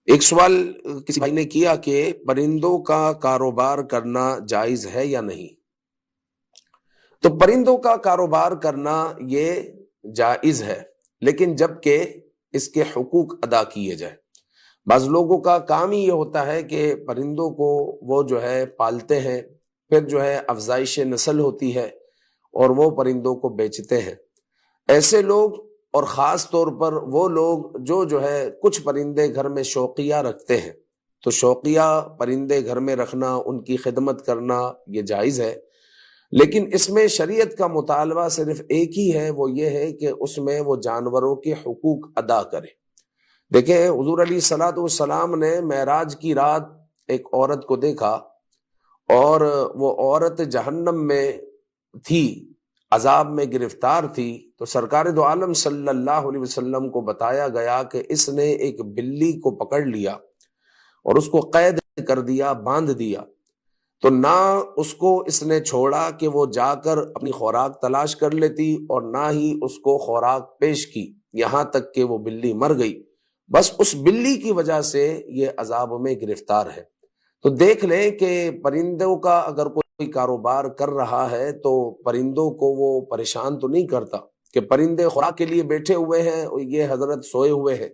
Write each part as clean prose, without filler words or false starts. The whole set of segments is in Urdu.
ایک سوال کسی بھائی نے کیا کہ پرندوں کا کاروبار کرنا جائز ہے یا نہیں؟ تو پرندوں کا کاروبار کرنا یہ جائز ہے، لیکن جب کہ اس کے حقوق ادا کیے جائے۔ بعض لوگوں کا کام ہی یہ ہوتا ہے کہ پرندوں کو وہ جو ہے پالتے ہیں، پھر جو ہے افزائش نسل ہوتی ہے اور وہ پرندوں کو بیچتے ہیں۔ ایسے لوگ، اور خاص طور پر وہ لوگ جو ہے کچھ پرندے گھر میں شوقیہ رکھتے ہیں، تو شوقیہ پرندے گھر میں رکھنا، ان کی خدمت کرنا یہ جائز ہے، لیکن اس میں شریعت کا مطالبہ صرف ایک ہی ہے، وہ یہ ہے کہ اس میں وہ جانوروں کے حقوق ادا کرے۔ دیکھیں، حضور علیہ الصلوۃ والسلام نے معراج کی رات ایک عورت کو دیکھا، اور وہ عورت جہنم میں تھی، عذاب میں گرفتار تھی، تو سرکار دو عالم صلی اللہ علیہ وسلم کو بتایا گیا کہ اس نے ایک بلی کو پکڑ لیا اور اس کو قید کر دیا، باندھ دیا، تو نہ اس کو اس نے چھوڑا کہ وہ جا کر اپنی خوراک تلاش کر لیتی، اور نہ ہی اس کو خوراک پیش کی، یہاں تک کہ وہ بلی مر گئی۔ بس اس بلی کی وجہ سے یہ عذاب میں گرفتار ہے۔ تو دیکھ لیں کہ پرندوں کا اگر کوئی کاروبار کر رہا ہے تو پرندوں کو وہ پریشان تو نہیں کرتا کہ پرندے خوراک کے لیے بیٹھے ہوئے ہیں اور یہ حضرت سوئے ہوئے ہیں۔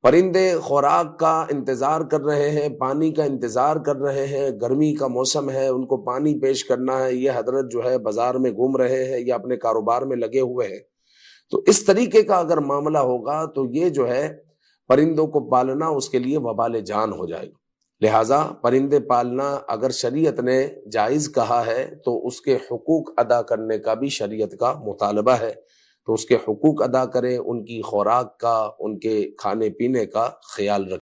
پرندے خوراک کا انتظار کر رہے ہیں، پانی کا انتظار کر رہے ہیں، گرمی کا موسم ہے، ان کو پانی پیش کرنا ہے، یہ حضرت جو ہے بازار میں گھوم رہے ہیں یا اپنے کاروبار میں لگے ہوئے ہیں۔ تو اس طریقے کا اگر معاملہ ہوگا تو یہ جو ہے پرندوں کو پالنا اس کے لیے وبال جان ہو جائے گا۔ لہٰذا پرندے پالنا اگر شریعت نے جائز کہا ہے تو اس کے حقوق ادا کرنے کا بھی شریعت کا مطالبہ ہے، تو اس کے حقوق ادا کریں، ان کی خوراک کا، ان کے کھانے پینے کا خیال رکھیں۔